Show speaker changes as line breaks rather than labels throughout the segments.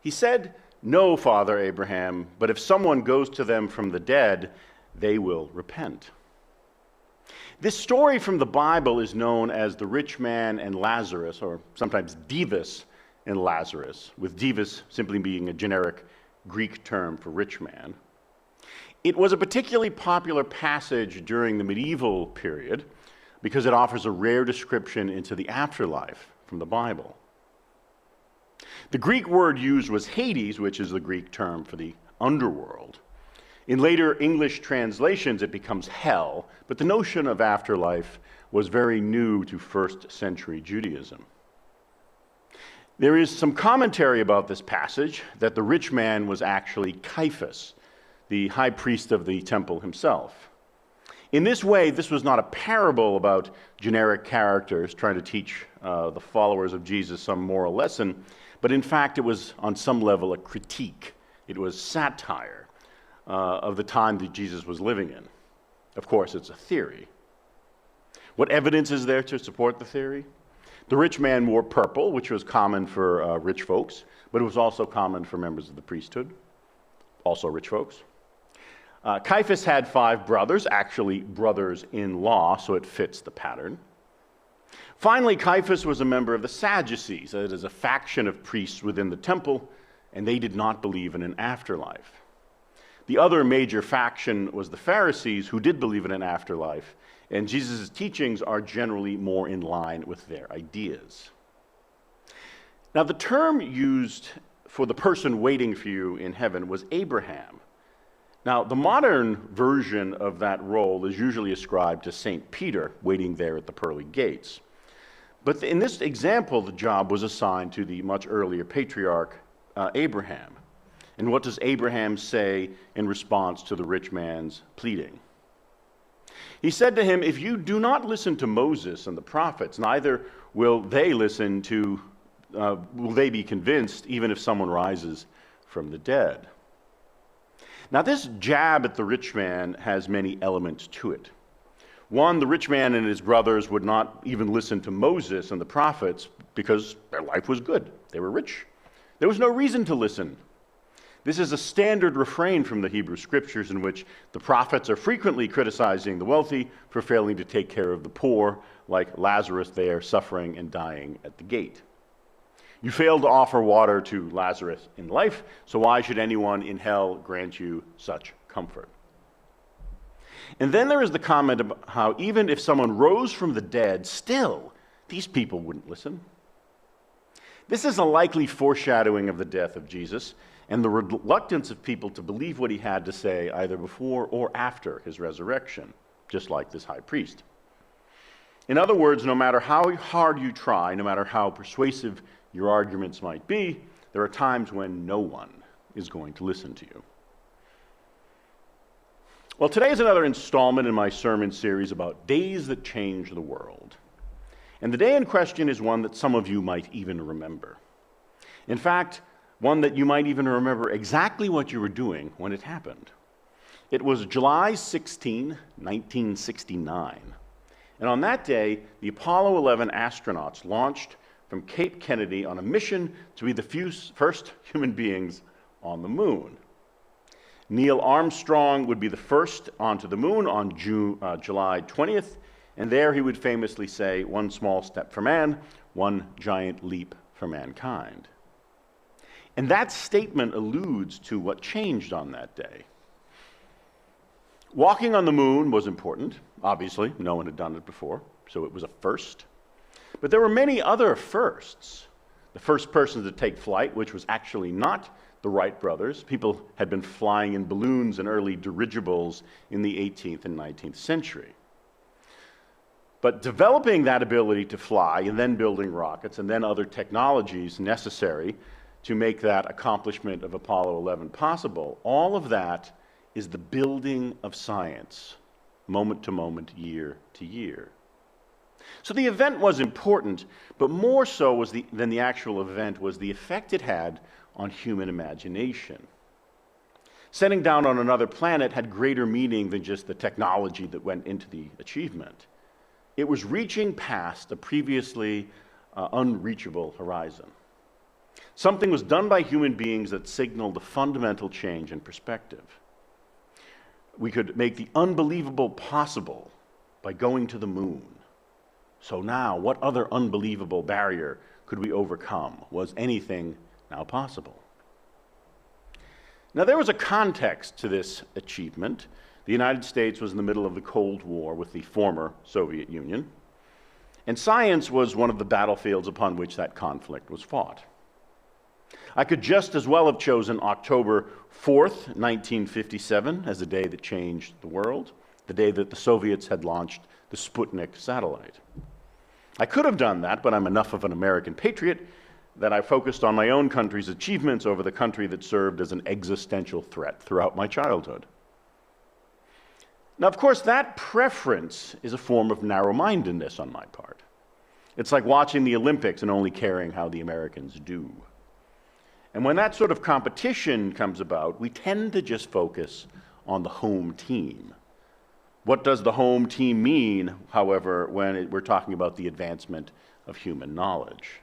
He said, 'No, Father Abraham, but if someone goes to them from the dead, they will repent.'" This story from the Bible is known as the rich man and Lazarus, or sometimes Divus and Lazarus, with Divus simply being a generic Greek term for rich man. It was a particularly popular passage during the medieval period because it offers a rare description into the afterlife from the Bible. The Greek word used was Hades, which is the Greek term for the underworld. In later English translations, it becomes hell, but the notion of afterlife was very new to first century Judaism. There is some commentary about this passage that the rich man was actually Caiaphas, the high priest of the temple himself. In this way, this was not a parable about generic characters trying to teach the followers of Jesus some moral lesson, but in fact, it was on some level a critique. It was satire of the time that Jesus was living in. Of course, it's a theory. What evidence is there to support the theory? The rich man wore purple, which was common for rich folks, but it was also common for members of the priesthood, also rich folks. Caiaphas had 5 brothers, actually brothers-in-law, so it fits the pattern. Finally, Caiaphas was a member of the Sadducees, that is a faction of priests within the temple, and they did not believe in an afterlife. The other major faction was the Pharisees, who did believe in an afterlife, and Jesus' teachings are generally more in line with their ideas. Now, the term used for the person waiting for you in heaven was Abraham. Now, the modern version of that role is usually ascribed to St. Peter, waiting there at the pearly gates. But in this example, the job was assigned to the much earlier patriarch, Abraham. And what does Abraham say in response to the rich man's pleading? He said to him, "If you do not listen to Moses and the prophets, neither will they will they be convinced, even if someone rises from the dead." Now, this jab at the rich man has many elements to it. One, the rich man and his brothers would not even listen to Moses and the prophets because their life was good. They were rich. There was no reason to listen. This is a standard refrain from the Hebrew Scriptures in which the prophets are frequently criticizing the wealthy for failing to take care of the poor, like Lazarus there suffering and dying at the gate. You failed to offer water to Lazarus in life, so why should anyone in hell grant you such comfort? And then there is the comment about how even if someone rose from the dead, still, these people wouldn't listen. This is a likely foreshadowing of the death of Jesus and the reluctance of people to believe what he had to say either before or after his resurrection, just like this high priest. In other words, no matter how hard you try, no matter how persuasive your arguments might be, there are times when no one is going to listen to you. Well, today is another installment in my sermon series about days that change the world. And the day in question is one that some of you might even remember. In fact, one that you might even remember exactly what you were doing when it happened. It was July 16, 1969. And on that day, the Apollo 11 astronauts launched from Cape Kennedy on a mission to be the first human beings on the moon. Neil Armstrong would be the first onto the moon on July 20th, and there he would famously say, "One small step for man, one giant leap for mankind." And that statement alludes to what changed on that day. Walking on the moon was important. Obviously, no one had done it before, so it was a first. But there were many other firsts. The first person to take flight, which was actually not the Wright brothers. People had been flying in balloons and early dirigibles in the 18th and 19th century. But developing that ability to fly and then building rockets and then other technologies necessary to make that accomplishment of Apollo 11 possible, all of that is the building of science, moment to moment, year to year. So the event was important, but more so than the actual event was the effect it had on human imagination. Setting down on another planet had greater meaning than just the technology that went into the achievement. It was reaching past a previously unreachable horizon. Something was done by human beings that signaled a fundamental change in perspective. We could make the unbelievable possible by going to the moon. So now, what other unbelievable barrier could we overcome? Was anything now possible? Now, there was a context to this achievement. The United States was in the middle of the Cold War with the former Soviet Union, and science was one of the battlefields upon which that conflict was fought. I could just as well have chosen October 4th, 1957, as the day that changed the world, the day that the Soviets had launched the Sputnik satellite. I could have done that, but I'm enough of an American patriot that I focused on my own country's achievements over the country that served as an existential threat throughout my childhood. Now, of course, that preference is a form of narrow-mindedness on my part. It's like watching the Olympics and only caring how the Americans do. And when that sort of competition comes about, we tend to just focus on the home team. What does the home team mean, however, when we're talking about the advancement of human knowledge?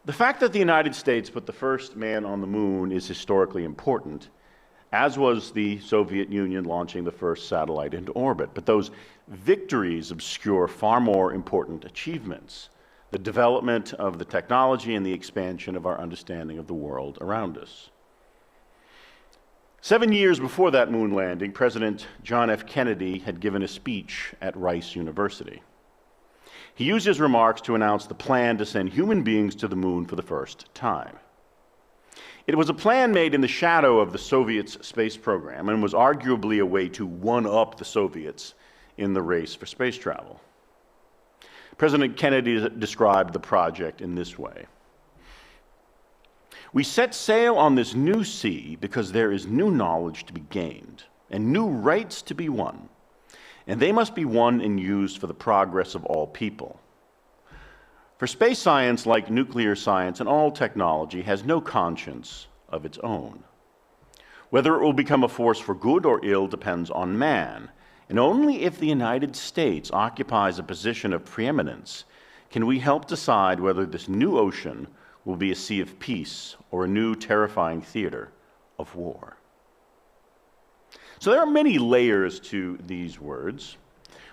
The fact that the United States put the first man on the moon is historically important, as was the Soviet Union launching the first satellite into orbit. But those victories obscure far more important achievements: the development of the technology and the expansion of our understanding of the world around us. 7 years before that moon landing, President John F. Kennedy had given a speech at Rice University. He used his remarks to announce the plan to send human beings to the moon for the first time. It was a plan made in the shadow of the Soviets' space program and was arguably a way to one-up the Soviets in the race for space travel. President Kennedy described the project in this way: "We set sail on this new sea because there is new knowledge to be gained and new rights to be won, and they must be won and used for the progress of all people. For space science, like nuclear science and all technology, has no conscience of its own. Whether it will become a force for good or ill depends on man, and only if the United States occupies a position of preeminence can we help decide whether this new ocean will be a sea of peace or a new terrifying theater of war." So there are many layers to these words.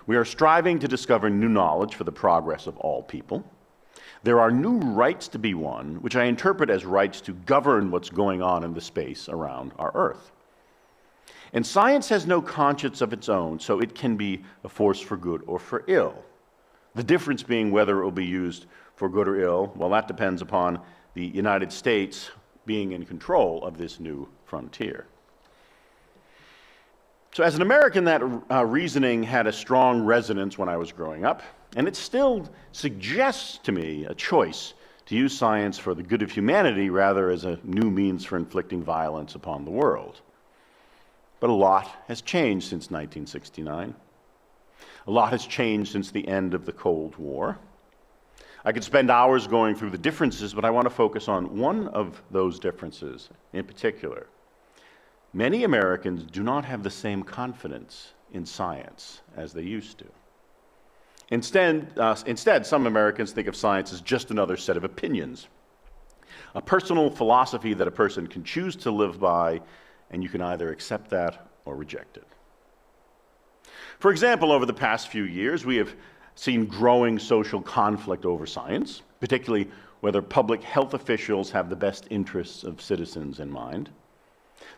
We are striving to discover new knowledge for the progress of all people. There are new rights to be won, which I interpret as rights to govern what's going on in the space around our Earth. And science has no conscience of its own, so it can be a force for good or for ill. The difference being whether it will be used for good or ill, well, that depends upon the United States being in control of this new frontier. So as an American, that reasoning had a strong resonance when I was growing up, and it still suggests to me a choice to use science for the good of humanity rather as a new means for inflicting violence upon the world. But a lot has changed since 1969. A lot has changed since the end of the Cold War. I could spend hours going through the differences, but I want to focus on one of those differences in particular. Many Americans do not have the same confidence in science as they used to. Instead, some Americans think of science as just another set of opinions, a personal philosophy that a person can choose to live by, and you can either accept that or reject it. For example, over the past few years, we have seen growing social conflict over science, particularly whether public health officials have the best interests of citizens in mind.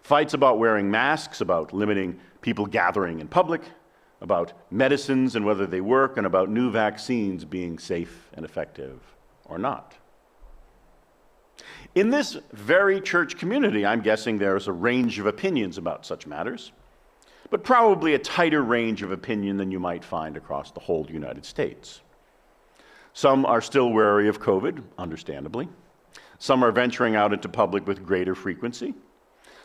Fights about wearing masks, about limiting people gathering in public, about medicines and whether they work, and about new vaccines being safe and effective or not. In this very church community, I'm guessing there's a range of opinions about such matters, but probably a tighter range of opinion than you might find across the whole United States. Some are still wary of COVID, understandably. Some are venturing out into public with greater frequency.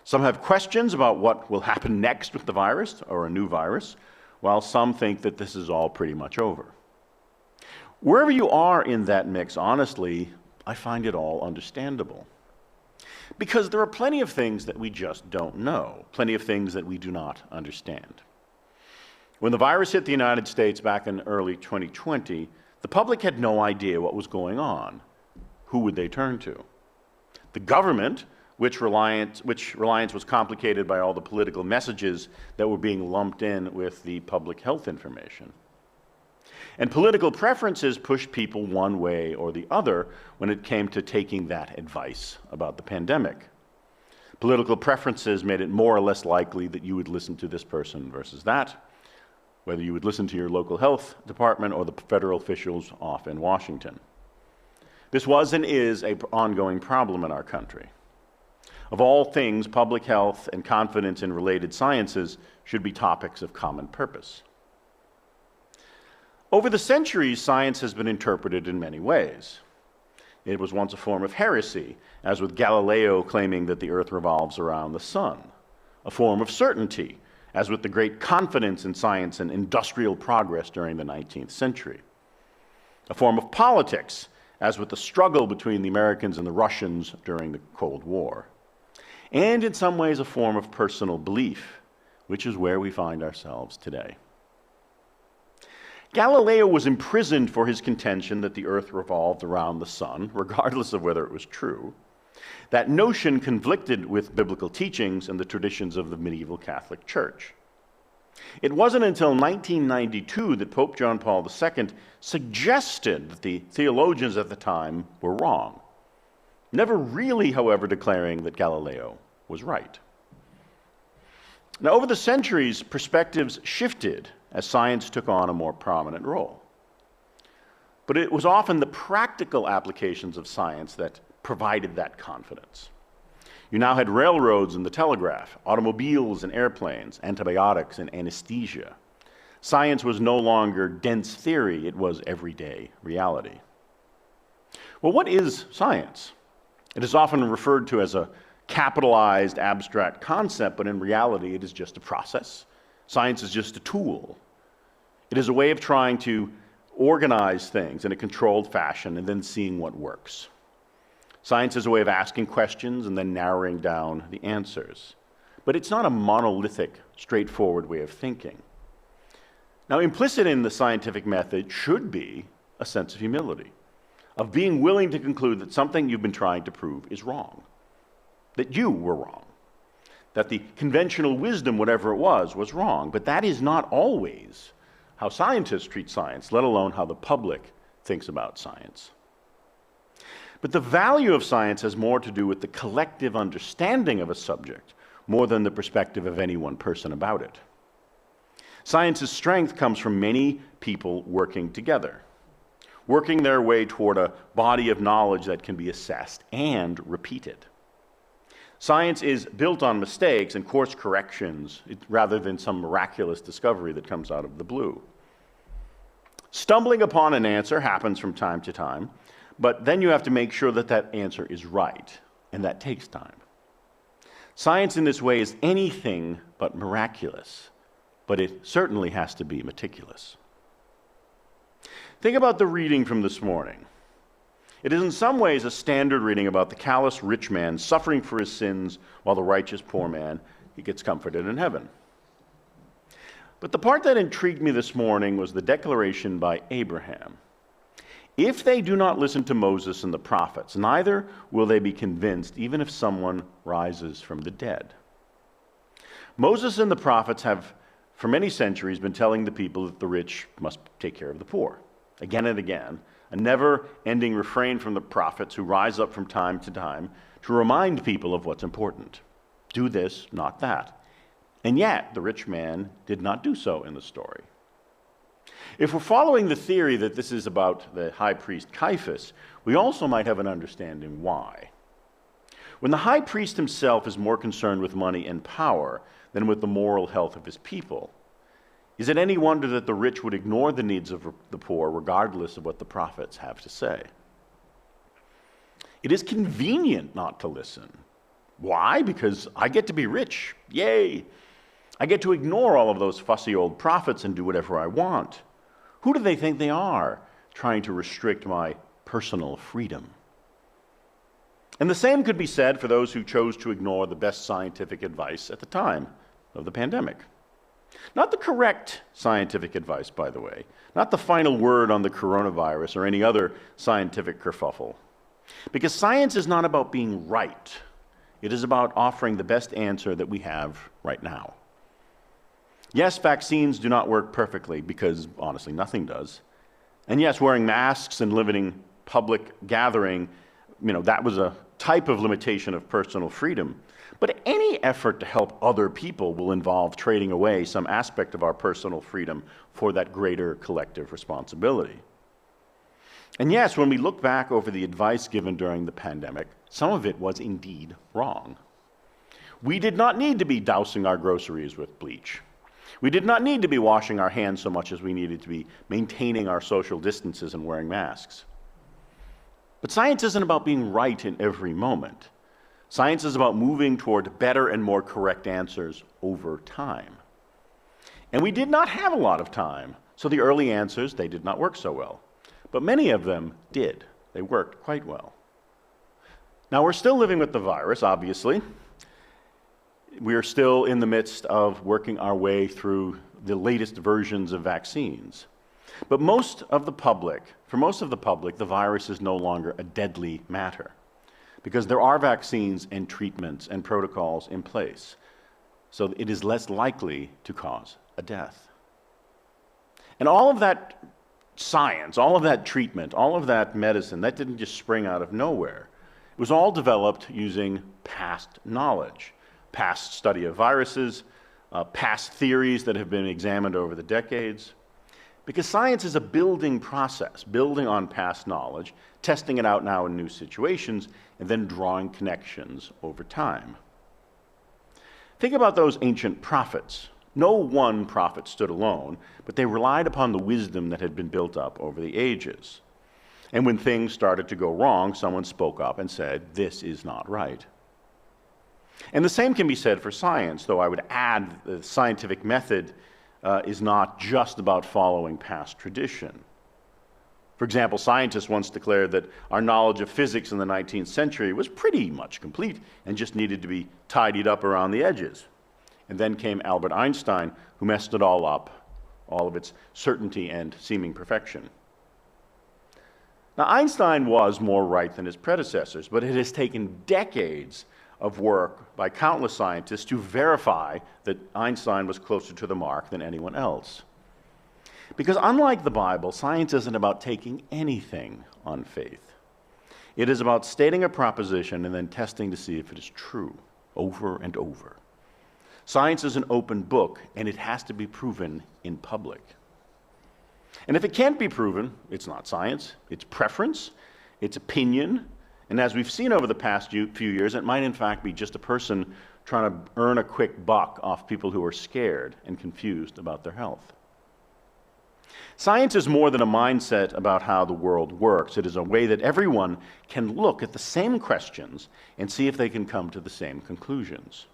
Some have questions about what will happen next with the virus or a new virus, while some think that this is all pretty much over. Wherever you are in that mix, honestly, I find it all understandable. Because there are plenty of things that we just don't know, plenty of things that we do not understand. When the virus hit the United States back in early 2020, the public had no idea what was going on. who would they turn to? The government, which reliance was complicated by all the political messages that were being lumped in with the public health information. And political preferences pushed people one way or the other when it came to taking that advice about the pandemic. Political preferences made it more or less likely that you would listen to this person versus that, whether you would listen to your local health department or the federal officials off in Washington. This was and is an ongoing problem in our country. Of all things, public health and confidence in related sciences should be topics of common purpose. Over the centuries, science has been interpreted in many ways. It was once a form of heresy, as with Galileo claiming that the earth revolves around the sun. A form of certainty, as with the great confidence in science and industrial progress during the 19th century. A form of politics, as with the struggle between the Americans and the Russians during the Cold War. And in some ways a form of personal belief, which is where we find ourselves today. Galileo was imprisoned for his contention that the earth revolved around the sun, regardless of whether it was true. That notion conflicted with biblical teachings and the traditions of the medieval Catholic Church. It wasn't until 1992 that Pope John Paul II suggested that the theologians at the time were wrong, never really, however, declaring that Galileo was right. Now, over the centuries, perspectives shifted as science took on a more prominent role. But it was often the practical applications of science that provided that confidence. You now had railroads and the telegraph, automobiles and airplanes, antibiotics and anesthesia. Science was no longer dense theory, it was everyday reality. Well, what is science? It is often referred to as a capitalized abstract concept, but in reality it is just a process. Science is just a tool. It is a way of trying to organize things in a controlled fashion and then seeing what works. Science is a way of asking questions and then narrowing down the answers. But it's not a monolithic, straightforward way of thinking. Now, implicit in the scientific method should be a sense of humility, of being willing to conclude that something you've been trying to prove is wrong, that you were wrong, that the conventional wisdom, whatever it was wrong. But that is not always how scientists treat science, let alone how the public thinks about science. But the value of science has more to do with the collective understanding of a subject, more than the perspective of any one person about it. Science's strength comes from many people working together, working their way toward a body of knowledge that can be assessed and repeated. Science is built on mistakes and course corrections rather than some miraculous discovery that comes out of the blue. Stumbling upon an answer happens from time to time, but then you have to make sure that that answer is right, and that takes time. Science in this way is anything but miraculous, but it certainly has to be meticulous. Think about the reading from this morning. It is in some ways a standard reading about the callous rich man suffering for his sins while the righteous poor man, he gets comforted in heaven. But the part that intrigued me this morning was the declaration by Abraham. If they do not listen to Moses and the prophets, neither will they be convinced, even if someone rises from the dead. Moses and the prophets have, for many centuries, been telling the people that the rich must take care of the poor, again and again. A never-ending refrain from the prophets who rise up from time to time to remind people of what's important. Do this, not that. And yet, the rich man did not do so in the story. If we're following the theory that this is about the high priest Caiaphas, we also might have an understanding why. When the high priest himself is more concerned with money and power than with the moral health of his people, is it any wonder that the rich would ignore the needs of the poor regardless of what the prophets have to say? It is convenient not to listen. Why? Because I get to be rich. Yay! I get to ignore all of those fussy old prophets and do whatever I want. Who do they think they are, trying to restrict my personal freedom? And the same could be said for those who chose to ignore the best scientific advice at the time of the pandemic. Not the correct scientific advice, by the way. Not the final word on the coronavirus or any other scientific kerfuffle. Because science is not about being right. It is about offering the best answer that we have right now. Yes, vaccines do not work perfectly because, honestly, nothing does. And yes, wearing masks and limiting public gathering, that was a type of limitation of personal freedom. But any effort to help other people will involve trading away some aspect of our personal freedom for that greater collective responsibility. And yes, when we look back over the advice given during the pandemic, some of it was indeed wrong. We did not need to be dousing our groceries with bleach. We did not need to be washing our hands so much as we needed to be maintaining our social distances and wearing masks. But science isn't about being right in every moment. Science is about moving toward better and more correct answers over time. And we did not have a lot of time, so the early answers, they did not work so well. But many of them did. They worked quite well. Now, we're still living with the virus, obviously. We are still in the midst of working our way through the latest versions of vaccines. But for most of the public, the virus is no longer a deadly matter because there are vaccines and treatments and protocols in place. So it is less likely to cause a death. And all of that science, all of that treatment, all of that medicine, that didn't just spring out of nowhere. It was all developed using past knowledge, past study of viruses, past theories that have been examined over the decades. Because science is a building process, building on past knowledge, testing it out now in new situations, and then drawing connections over time. Think about those ancient prophets. No one prophet stood alone, but they relied upon the wisdom that had been built up over the ages. And when things started to go wrong, someone spoke up and said, "This is not right." And the same can be said for science, though I would add the scientific method is not just about following past tradition. For example, scientists once declared that our knowledge of physics in the 19th century was pretty much complete and just needed to be tidied up around the edges. And then came Albert Einstein, who messed it all up, all of its certainty and seeming perfection. Now, Einstein was more right than his predecessors, but it has taken decades of work by countless scientists to verify that Einstein was closer to the mark than anyone else. Because unlike the Bible, science isn't about taking anything on faith. It is about stating a proposition and then testing to see if it is true, over and over. Science is an open book, and it has to be proven in public. And if it can't be proven, it's not science, it's preference, it's opinion, and as we've seen over the past few years, it might in fact be just a person trying to earn a quick buck off people who are scared and confused about their health. Science is more than a mindset about how the world works. It is a way that everyone can look at the same questions and see if they can come to the same conclusions.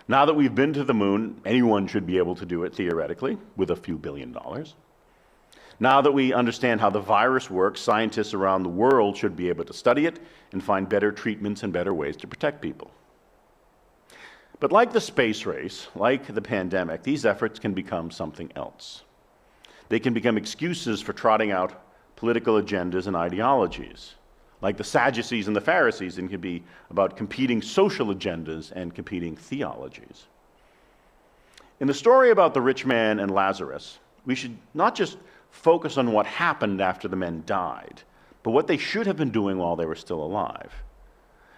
Now that we've been to the moon, anyone should be able to do it theoretically with a few $1 billion. Now that we understand how the virus works, scientists around the world should be able to study it and find better treatments and better ways to protect people. But like the space race, like the pandemic, these efforts can become something else. They can become excuses for trotting out political agendas and ideologies. Like the Sadducees and the Pharisees, it can be about competing social agendas and competing theologies. In the story about the rich man and Lazarus, we should not just focus on what happened after the men died, but what they should have been doing while they were still alive.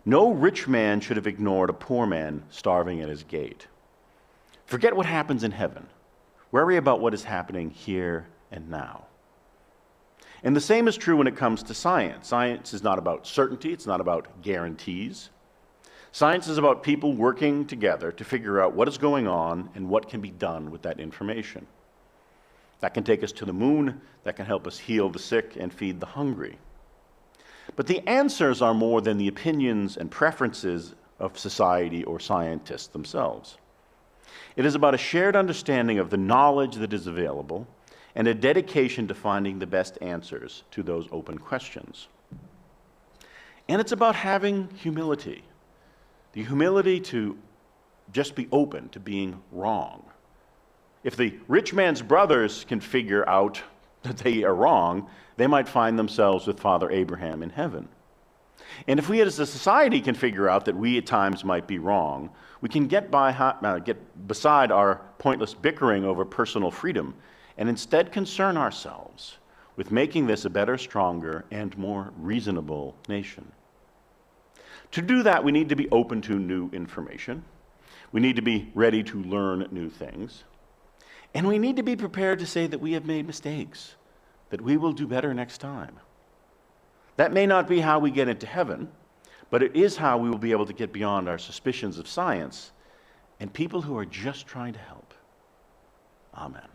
No rich man should have ignored a poor man starving at his gate. Forget what happens in heaven. Worry about what is happening here and now. And the same is true when it comes to science. Science is not about certainty, it's not about guarantees. Science is about people working together to figure out what is going on and what can be done with that information. That can take us to the moon, that can help us heal the sick and feed the hungry. But the answers are more than the opinions and preferences of society or scientists themselves. It is about a shared understanding of the knowledge that is available and a dedication to finding the best answers to those open questions. And it's about having humility, the humility to just be open to being wrong. If the rich man's brothers can figure out that they are wrong, they might find themselves with Father Abraham in heaven. And if we as a society can figure out that we at times might be wrong, we can get beside our pointless bickering over personal freedom and instead concern ourselves with making this a better, stronger, and more reasonable nation. To do that, we need to be open to new information. We need to be ready to learn new things. And we need to be prepared to say that we have made mistakes, that we will do better next time. That may not be how we get into heaven, but it is how we will be able to get beyond our suspicions of science and people who are just trying to help. Amen.